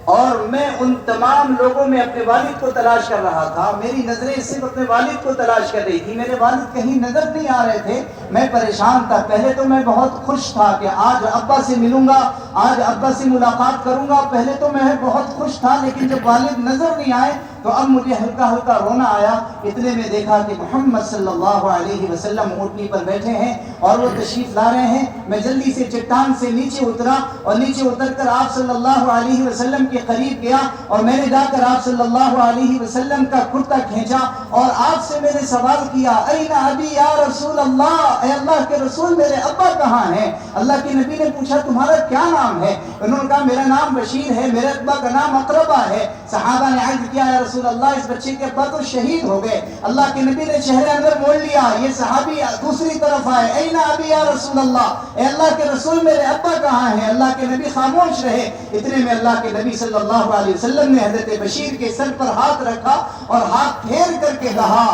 اور میں ان تمام لوگوں میں اپنے والد کو تلاش کر رہا تھا. میری نظریں صرف اپنے والد کو تلاش کر رہی تھی, میرے والد کہیں نظر نہیں آ رہے تھے. میں پریشان تھا. پہلے تو میں بہت خوش تھا کہ آج ابا سے ملوں گا, آج ابا سے ملاقات کروں گا. پہلے تو میں بہت خوش تھا, لیکن جب والد نظر نہیں آئے تو اب مجھے ہلکا ہلکا رونا آیا. اتنے میں دیکھا کہ محمد صلی اللہ علیہ وسلم اونٹنی پر بیٹھے ہیں اور وہ تشریف لا رہے ہیں. میں جلدی سے چٹان سے نیچے اترا اور نیچے اتر کر آپ صلی اللہ علیہ وسلم کے قریب گیا اور میں نے جا کر آپ صلی اللہ علیہ وسلم کا کرتا کھینچا اور آپ سے میں نے سوال کیا, این ابی یا رسول اللہ, اے اللہ کے رسول میرے ابا کہاں ہیں؟ اللہ کے نبی نے پوچھا تمہارا کیا نام ہے؟ انہوں نے کہا میرا نام بشیر ہے, میرے ابا کا نام اقربہ ہے. صحابہ نے عرض کیا یا رسول رسول اللہ اس بچے کے ابا تو شہید ہو گئے. اللہ کے نبی نے چہرے اندر موڑ لیا. یہ صحابی دوسری طرف آئے, این ابی یا رسول اللہ, اے اللہ کے رسول میرے ابا کہاں ہیں؟ اللہ کے نبی خاموش رہے. اتنے میں اللہ کے نبی صلی اللہ علیہ وسلم نے حضرت بشیر کے سر پر ہاتھ رکھا اور ہاتھ پھیر کر کے کہا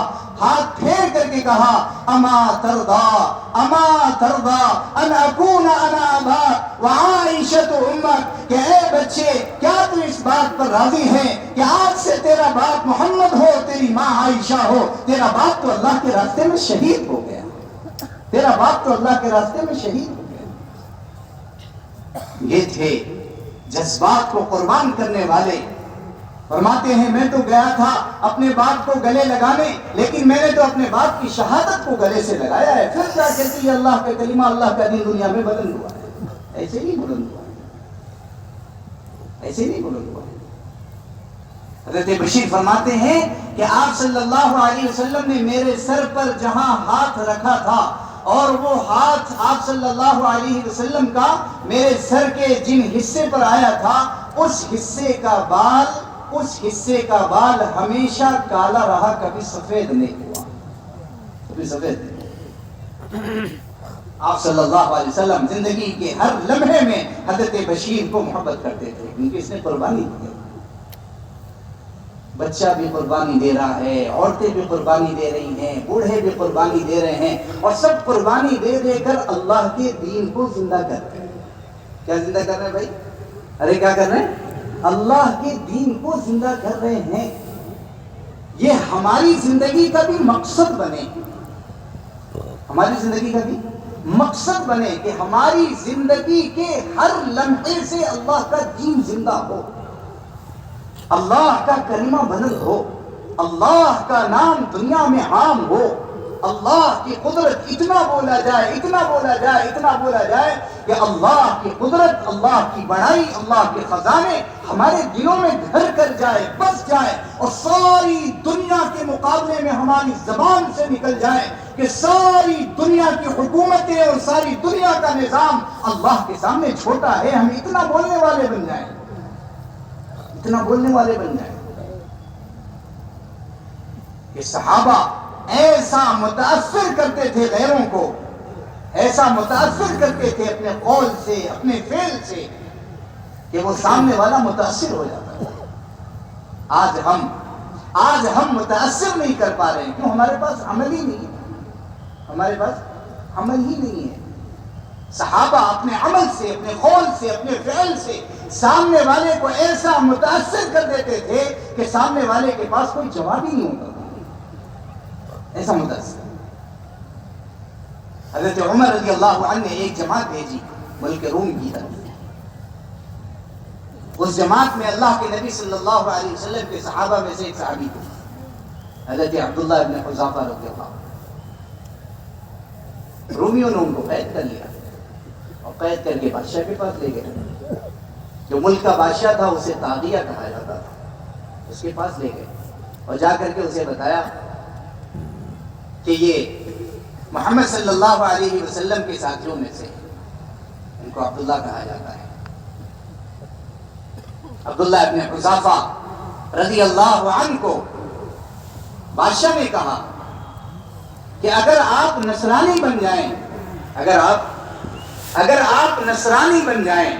اما ترضا ان اکون انا اباک وعائشۃ امک, کہ اے بچے کیا تو اس بات پر راضی ہے کہ آج سے تیرا باپ محمد ہو, تیری ماں عائشہ ہو. تیرا باپ تو اللہ کے راستے میں شہید ہو گیا, تیرا باپ تو اللہ کے راستے میں شہید ہو گیا. یہ تھے جذبات کو قربان کرنے والے. فرماتے ہیں میں تو گیا تھا اپنے باپ کو گلے لگانے, لیکن میں نے تو اپنے باپ کی شہادت کو گلے سے لگایا ہے. پھر کیا کہتی ہے اللہ کا کلمہ, اللہ کا دین دنیا میں بلند ہوا ہے. ایسے نہیں بلند ہوا ہے, ایسے نہیں بلند ہوا ہے. حضرت بشیر فرماتے ہیں کہ آپ صلی اللہ علیہ وسلم نے میرے سر پر جہاں ہاتھ رکھا تھا, اور وہ ہاتھ آپ صلی اللہ علیہ وسلم کا میرے سر کے جن حصے پر آیا تھا, اس حصے کا بال ہمیشہ کالا رہا, کبھی سفید نہیں ہوا, کبھی سفید نہیں. آپ صلی اللہ علیہ وسلم زندگی کے ہر لمحے میں حضرت بشیر کو محبت کرتے تھے, کیونکہ اس نے قربانی دی. بچہ بھی قربانی دے رہا ہے, عورتیں بھی قربانی دے رہی ہیں, بوڑھے بھی قربانی دے رہے ہیں, اور سب قربانی دے دے کر اللہ کے دین کو زندہ کر رہے ہیں. کیا زندہ کر رہے ہیں بھائی؟ ارے کیا کر رہے ہیں؟ اللہ کے دین کو زندہ کر رہے ہیں. یہ ہماری زندگی کا بھی مقصد بنے, ہماری زندگی کا بھی مقصد بنے کہ ہماری زندگی کے ہر لمحے سے اللہ کا دین زندہ ہو, اللہ کا کلمہ بلند ہو, اللہ کا نام دنیا میں عام ہو, اللہ کی قدرت اتنا بولا جائے کہ اللہ کی قدرت, اللہ کی بڑائی, اللہ کے خزانے ہمارے دلوں میں گھر کر جائے, بس جائے, اور ساری دنیا کے مقابلے میں ہماری زبان سے نکل جائے کہ ساری دنیا کی حکومتیں اور ساری دنیا کا نظام اللہ کے سامنے چھوٹا ہے. ہم اتنا بولنے والے بن جائیں, اتنا بولنے والے بن جائیں کہ صحابہ ایسا متاثر کرتے تھے غیروں کو, ایسا متاثر کرتے تھے اپنے قول سے, اپنے فعل سے, کہ وہ سامنے والا متاثر ہو جاتا تھا. آج ہم متاثر نہیں کر پا رہے ہیں, کیوں؟ ہمارے پاس عمل ہی نہیں ہے, ہمارے پاس عمل ہی نہیں ہے. صحابہ اپنے عمل سے, اپنے قول سے, اپنے فعل سے سامنے والے کو ایسا متاثر کر دیتے تھے کہ سامنے والے کے پاس کوئی جواب ہی نہیں ہوتا تھا, ایسا متاثر. حضرت عمر رضی اللہ عنہ نے ایک جماعت بھیجی ملک روم کی طرف. اس جماعت میں اللہ کے نبی صلی اللہ علیہ وسلم کے صحابہ میں سے ایک صحابی تھے, حضرت عبداللہ ابن حذافہ رضی اللہ عنہ. رومیوں نے ان کو قید کر لیا اور قید کر کے بادشاہ کے پاس لے گئے. جو ملک کا بادشاہ تھا اسے طاغیہ کہا جاتا تھا, اس کے پاس لے گئے اور جا کر کے اسے بتایا کہ یہ محمد صلی اللہ علیہ وسلم کے ساتھیوں میں سے, ان کو عبداللہ کہا جاتا ہے. عبداللہ ابن حذافہ رضی اللہ عنہ کو بادشاہ نے کہا کہ اگر آپ نصرانی بن جائیں, اگر آپ نصرانی بن جائیں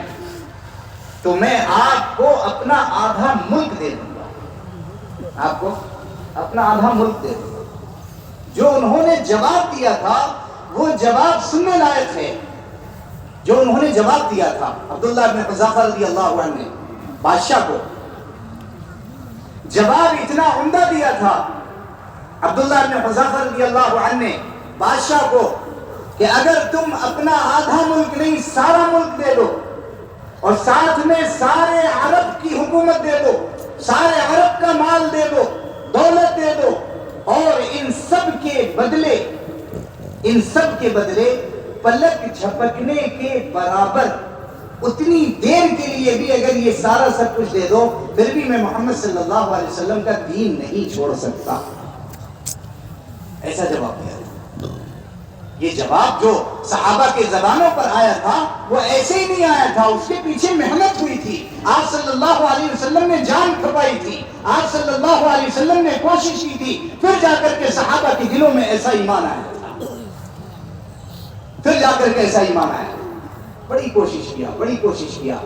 تو میں آپ کو اپنا آدھا ملک دے دوں گا, آپ کو اپنا آدھا ملک دے دوں گا. جو انہوں نے جواب دیا تھا وہ جواب سننے لائق ہے. جو انہوں نے جواب دیا تھا عبداللہ ابن حذافہ رضی اللہ عنہ نے بادشاہ کو, جواب اتنا عمدہ دیا تھا عبداللہ ابن حذافہ رضی اللہ عنہ نے بادشاہ کو کہ اگر تم اپنا آدھا ملک نہیں سارا ملک دے دو, اور ساتھ میں سارے عرب کی حکومت دے دو, سارے عرب کا مال دے دو, دولت دے دو, اور ان سب کے بدلے پلک جھپکنے کے برابر اتنی دیر کے لیے بھی اگر یہ سارا سب کچھ دے دو, پھر بھی میں محمد صلی اللہ علیہ وسلم کا دین نہیں چھوڑ سکتا. ایسا جواب دیا. یہ جواب جو صحابہ کے زبانوں پر آیا تھا وہ ایسے ہی نہیں آیا تھا، اس کے پیچھے محنت ہوئی تھی، آپ صلی اللہ علیہ وسلم نے جان کھپائی تھی، آپ صلی اللہ علیہ وسلم نے کوشش کی تھی، پھر جا کر کے صحابہ کے دلوں میں ایسا ایمان آیا تھا، پھر جا کر کے ایسا ایمان آیا۔ بڑی کوشش کیا،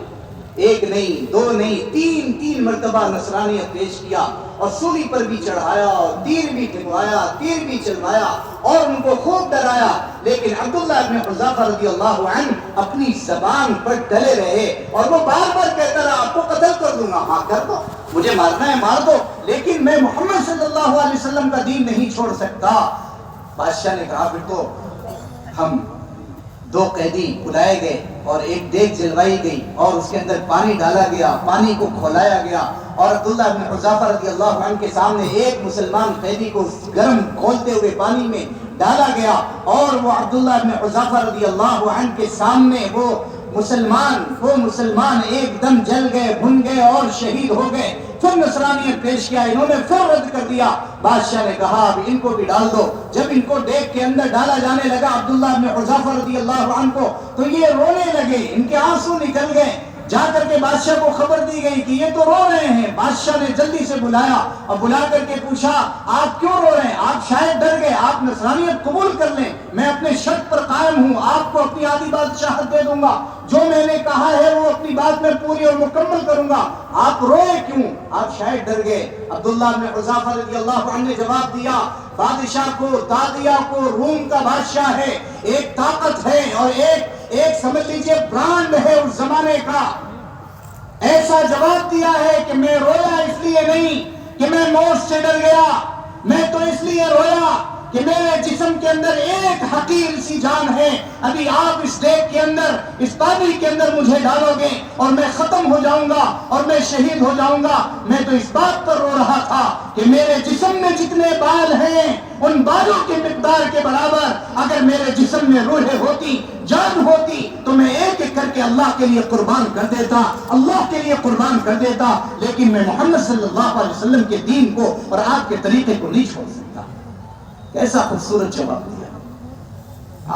ایک نہیں دو نہیں تین مرتبہ نصرانیت پیش کیا، اور سولی پر بھی چڑھایا اور تیر بھی ٹھکوایا، تیر بھی چلوایا اور ان کو خوب ڈرایا، لیکن عبداللہ ابن حذافہ رضی اللہ عنہ اپنی زبان پر ڈلے رہے، اور وہ بار بار کہتا رہا آپ کو قتل کر دوں گا، ہاں کر دو، مجھے مارنا ہے مار دو، لیکن میں محمد صلی اللہ علیہ وسلم کا دین نہیں چھوڑ سکتا۔ بادشاہ نے کہا پھر تو ہم 2 قیدی بلائے گئے اور ایک دیگ جلوائی گئی اور اس کے اندر پانی ڈالا گیا، پانی کو کھولایا گیا، اور عبداللہ بن حذافہ رضی اللہ عنہ کے سامنے ایک مسلمان قیدی کو گرم کھولتے ہوئے پانی میں ڈالا گیا، اور وہ عبداللہ بن حذافہ رضی اللہ عنہ کے سامنے وہ مسلمان ایک دم جل گئے، بھن گئے اور شہید ہو گئے۔ پھر نصرانیت پیش کیا، انہوں نے پھر رد کر دیا۔ بادشاہ نے کہا اب ان کو بھی ڈال دو۔ جب ان کو دیگ کے اندر ڈالا جانے لگا عبداللہ بن حذافہ رضی اللہ عنہ کو، تو یہ رونے لگے، ان کے آنسو نکل گئے۔ جا کر کے بادشاہ کو خبر دی گئی کہ یہ تو رو رہے ہیں۔ بادشاہ نے جلدی سے بلایا اور بلا کر کے پوچھا آپ کیوں رو رہے ہیں؟ آپ شاید ڈر گئے، آپ نصرانیت قبول کر لیں، میں اپنے شرط پر قائم ہوں، آپ کو اپنی آدھی بادشاہت دے دوں گا، جو میں نے کہا ہے وہ اپنی بات میں پوری اور مکمل کروں گا، آپ روئے کیوں؟ آپ شاید ڈر گئے۔ عبداللہ بن حذافہ رضی اللہ عنہ نے جواب دیا بادشاہ کو، دادیا کو، روم کا بادشاہ ہے، ایک طاقت ہے اور ایک سمجھ لیجئے برانڈ ہے اس زمانے کا، ایسا جواب دیا ہے کہ میں رویا اس لیے نہیں کہ میں موت سے ڈر گیا، میں تو اس لیے رویا کہ میرے جسم کے اندر ایک حقیر سی جان ہے، ابھی آپ اس دیگ کے اندر، اس پانی کے اندر مجھے ڈالو گے اور میں ختم ہو جاؤں گا اور میں شہید ہو جاؤں گا۔ میں تو اس بات پر رو رہا تھا کہ میرے جسم میں جتنے بال ہیں ان بالوں کے مقدار کے برابر اگر میرے جسم میں روح ہوتی، جان ہوتی، تو میں ایک ایک کر کے اللہ کے لیے قربان کر دیتا، اللہ کے لیے قربان کر دیتا، لیکن میں محمد صلی اللہ علیہ وسلم کے دین کو اور آپ کے طریقے کو نہیں چھوڑ سکتا۔ کیسا خوبصورت جواب دیا۔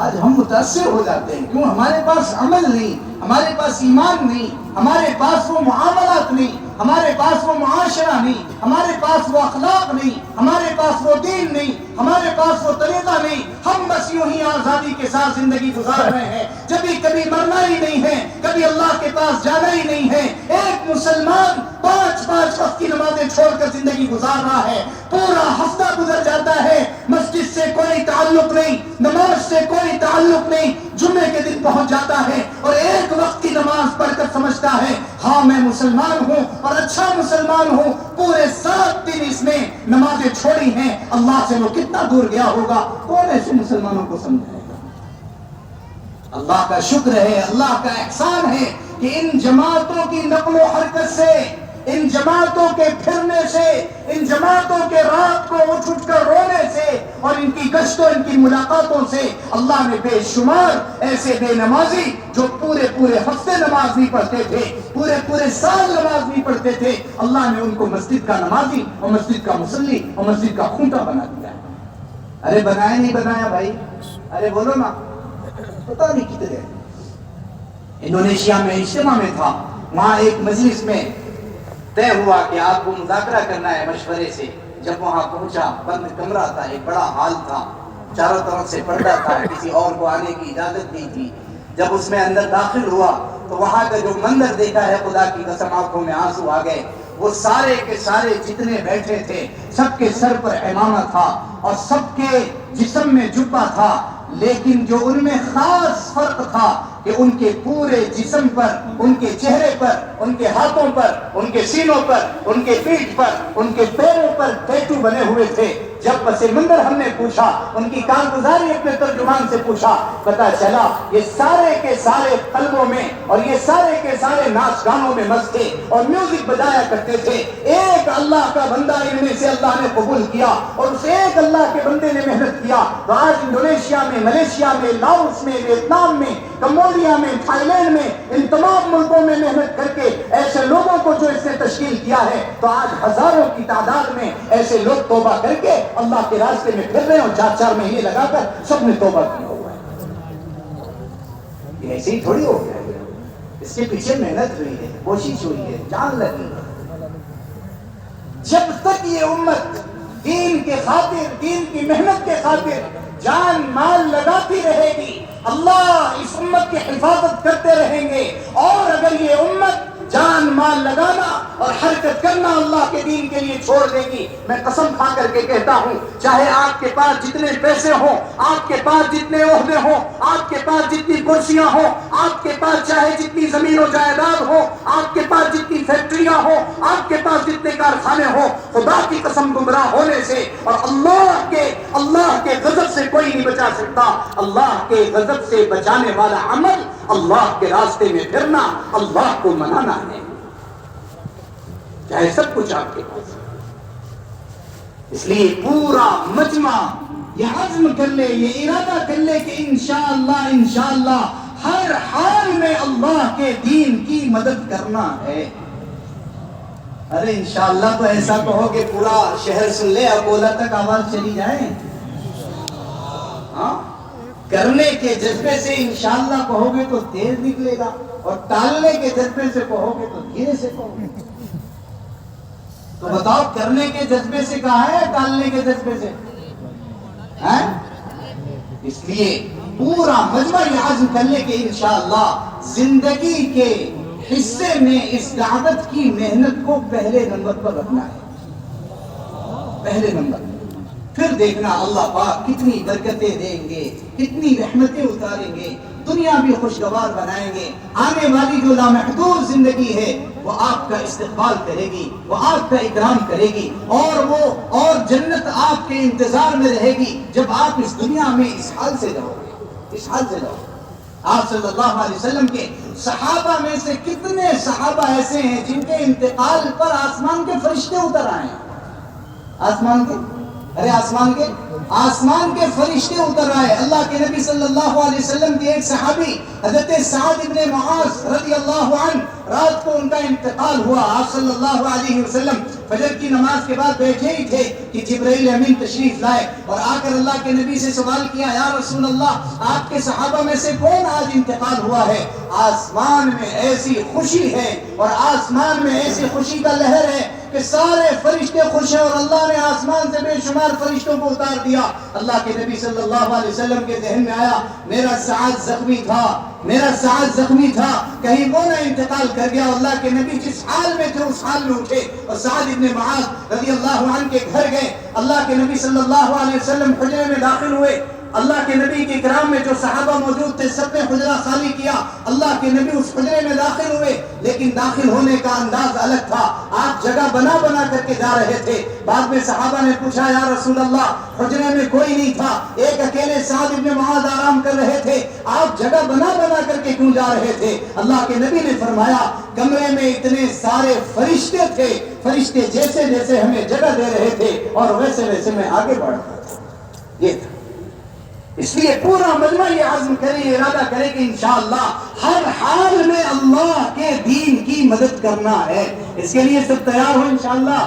آج ہم متاثر ہو جاتے ہیں، کیوں؟ ہمارے پاس عمل نہیں، ہمارے پاس ایمان نہیں، ہمارے پاس وہ معاملات نہیں، ہمارے پاس وہ معاشرہ نہیں، ہمارے پاس وہ اخلاق نہیں، ہمارے پاس وہ دین نہیں، ہمارے پاس وہ طریقہ نہیں، ہم بس یوں ہی آزادی کے ساتھ زندگی گزار رہے ہیں، کبھی مرنا ہی نہیں ہے، کبھی اللہ کے پاس جانا ہی نہیں ہے۔ ایک مسلمان 5 وقت کی نمازیں چھوڑ کر زندگی گزار رہا ہے، پورا ہفتہ گزر جاتا ہے، مسجد سے کوئی تعلق نہیں، نماز سے کوئی تعلق نہیں، جمعے کے دن پہنچ جاتا ہے اور ایک وقت کی نماز پڑھ کر سمجھتا ہے ہاں میں مسلمان ہوں اور اچھا مسلمان ہوں۔ پورے 7 دن اس نے نمازیں چھوڑی ہیں، اللہ سے وہ کتنا دور گیا ہوگا؟ کون ایسے مسلمانوں کو سمجھائے گا؟ اللہ کا شکر ہے، اللہ کا احسان ہے کہ ان جماعتوں کی نقل و حرکت سے، ان جماعتوں کے پھرنے سے، ان جماعتوں کے رات کو اٹھ کر رونے سے اور ان کی گشتوں، ان کی ملاقاتوں سے اللہ نے بے شمار ایسے بے نمازی جو پورے ہفتے نماز نہیں پڑھتے تھے، پورے سال نماز نہیں پڑھتے تھے، اللہ نے ان کو مسجد کا نمازی اور مسجد کا مصلی اور مسجد کا خونٹا بنا دیا ہے۔ ارے بنایا نہیں بنایا بھائی؟ ارے بولو نا، پتہ نہیں کتنے۔ انڈونیشیا میں اجتماع میں تھا، وہاں ایک مجلس میں طے ہوا کہ آپ کو مذاکرہ کرنا ہے مشورے سے۔ جب وہاں پہنچا، بند کمرہ تھا، ایک بڑا ہال تھا، چاروں طرف سے پردہ تھا، کسی اور کو آنے کی اجازت نہیں تھی۔ جب اس میں اندر داخل ہوا تو وہاں کا جو منظر دیکھا ہے، خدا کی قسم آنکھوں میں آنسو آ گئے۔ وہ سارے کے سارے جتنے بیٹھے تھے، سب کے سر پر عمامہ تھا اور سب کے جسم میں جبہ تھا، لیکن جو ان میں خاص فرق تھا کہ ان کے پورے جسم پر، ان کے چہرے پر، ان کے ہاتھوں پر، ان کے سینوں پر، ان کے پیٹھ پر، ان کے پیروں پر ٹیٹو بنے ہوئے تھے۔ جب پس منظر ہم نے پوچھا، ان کی کارگزاری اپنے ترجمان سے پوچھا، پتا چلا یہ سارے کے سارے قلبوں میں اور یہ سارے کے سارے ناچ گانوں میں مست تھے اور میوزک بجایا کرتے تھے۔ ایک اللہ کا بندہ ان میں سے اللہ نے قبول کیا اور اس ایک اللہ کے بندے نے محنت کیا تو آج انڈونیشیا میں، ملیشیا میں، لاؤس میں، ویتنام میں، کمبوڈیا میں، تھائی لینڈ میں، ان تمام ملکوں میں محنت کر کے ایسے لوگوں کو جو اس نے تشکیل کیا ہے، تو آج ہزاروں کی تعداد میں ایسے لوگ توبہ کر کے اللہ کے راستے میں پھر رہے ہیں اور 4 مہینے لگا کر سب نے توبہ کیا ہوا ہے۔ یہ ایسے ہی تھوڑی ہو گیا، اس کے پیچھے محنت ہوئی ہے، کوشش ہوئی ہے، جان لگی ہے۔ جب تک یہ امت دین کے خاطر، دین کی محنت کے خاطر جان مال لگاتی رہے گی، اللہ اس امت کی حفاظت کرتے رہیں گے۔ اور اگر یہ امت جان مال لگانا اور حرکت کرنا اللہ کے دین کے لیے چھوڑ دے گی، میں قسم کھا کر کے کہتا ہوں، چاہے آپ کے پاس جتنے پیسے ہوں، آپ کے پاس جتنے عہدے ہوں، آپ کے پاس جتنی کرسیاں ہوں، آپ کے پاس چاہے جتنی زمین و جائیداد ہو، آپ کے پاس جتنی فیکٹریاں ہوں، آپ کے پاس جتنے کارخانے ہوں، خدا کی قسم گمراہ ہونے سے اور اللہ کے غضب سے کوئی نہیں بچا سکتا۔ اللہ کے غضب سے بچانے والا عمل اللہ کے راستے میں پھرنا، اللہ کو منانا ہے، چاہے سب کچھ آپ کے پاس۔ اس لیے پورا مجمع یہ عزم کر لے، یہ ارادہ کر لے کہ انشاءاللہ ہر حال میں اللہ کے دین کی مدد کرنا ہے۔ ارے انشاءاللہ تو ایسا کہو کہ پورا شہر سن لے، اکولا تک آواز چلی جائے۔ ہاں، کرنے کے جذبے سے انشاءاللہ کہو گے تو تیز نکلے گا، اور ٹالنے کے جذبے سے کہو گے تو دھیرے سے کہو گے۔ تو بتاؤ، کرنے کے جذبے سے کہا ہے، ٹالنے کے جذبے سے؟ اس لیے پورا مجمع یہ عزم کر لے کہ انشاءاللہ زندگی کے حصے میں اس دعوت کی محنت کو پہلے نمبر پر رکھنا ہے، پہلے نمبر۔ پھر دیکھنا اللہ پاک کتنی برکتیں دیں گے، کتنی رحمتیں اتاریں گے، دنیا بھی خوشگوار بنائیں گے۔ آنے والی جو لامحدود زندگی ہے وہ آپ کا استقبال کرے گی، وہ آپ کا اکرام کرے گی، اور جنت آپ کے انتظار میں رہے گی جب آپ اس دنیا میں اس حال سے رہو گے، اس حال سے رہو گے۔ آپ صلی اللہ علیہ وسلم کے صحابہ میں سے کتنے صحابہ ایسے ہیں جن کے انتقال پر آسمان کے فرشتے اتر آئے ہیں؟ آسمان کے فرشتے اتر آئے۔ اللہ کے نبی صلی اللہ علیہ وسلم کے ایک صحابی حضرت سعد ابن معاذ رضی اللہ عنہ، رات کو ان کا انتقال ہوا۔ آپ صلی اللہ علیہ وسلم فجر کی نماز کے بعد بیٹھے ہی تھے کہ جبرائیل امین تشریف لائے اور آ کر اللہ کے نبی سے سوال کیا، یا رسول اللہ، آپ کے صحابہ میں سے کون آج انتقال ہوا ہے؟ آسمان میں ایسی خوشی ہے اور آسمان میں ایسی خوشی کا لہر ہے کہ سارے فرشتے خوش ہیں، اور اللہ نے آسمان سے بے شمار فرشتوں کو اتار دیا۔ اللہ کے نبی صلی اللہ علیہ وسلم کے ذہن میں آیا، میرا سعد زخمی تھا، کہیں وہ نہ انتقال کر گیا۔ اللہ کے نبی جس حال میں تھے اس حال میں اٹھے اور سعد ابن معاذ رضی اللہ عنہ کے گھر گئے۔ اللہ کے نبی صلی اللہ علیہ وسلم حجرے میں داخل ہوئے۔ اللہ کے نبی کے کرام میں جو صحابہ موجود تھے سب نے حجرہ خالی کیا۔ اللہ کے نبی اس حجرے میں داخل ہوئے، لیکن داخل ہونے کا انداز الگ تھا۔ آپ جگہ بنا کر کے جا رہے تھے۔ بعد میں صحابہ نے پوچھا، یا رسول اللہ، حجرے میں کوئی نہیں تھا، ایک اکیلے سعد ابن معاذ آرام کر رہے تھے، آپ جگہ بنا کر کے کیوں جا رہے تھے؟ اللہ کے نبی نے فرمایا، کمرے میں اتنے سارے فرشتے تھے، فرشتے جیسے جیسے ہمیں جگہ دے رہے تھے اور ویسے ویسے میں آگے بڑھ رہا تھا۔ یہ تھا۔ اس لیے پورا مجمع یہ عزم کرے، یہ ارادہ کرے کہ انشاءاللہ ہر حال میں اللہ کے دین کی مدد کرنا ہے۔ اس کے لیے سب تیار ہو انشاءاللہ؟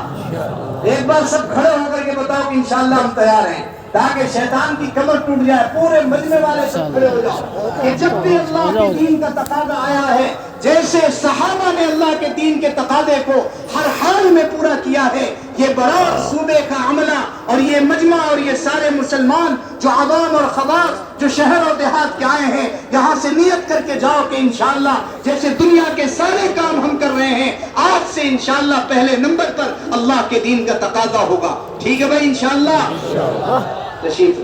ایک بار سب کھڑے ہو کر کے بتاؤ کہ انشاءاللہ ہم تیار ہیں، تاکہ شیطان کی کمر ٹوٹ جائے۔ پورے مجمع والے سب کھڑے ہو جاؤ کہ جب بھی اللہ کے دین کا تقاضا آیا ہے، جیسے صحابہ نے اللہ کے دین کے تقاضے کو ہر حال میں پورا کیا ہے، یہ بڑا صوبے کا عملہ اور یہ مجمع اور یہ سارے مسلمان جو عوام اور خواص جو شہر اور دیہات کے آئے ہیں، یہاں سے نیت کر کے جاؤ کہ انشاءاللہ جیسے دنیا کے سارے کام ہم کر رہے ہیں، آج سے انشاءاللہ پہلے نمبر پر اللہ کے دین کا تقاضا ہوگا۔ ٹھیک ہے بھائی؟ انشاءاللہ تشریف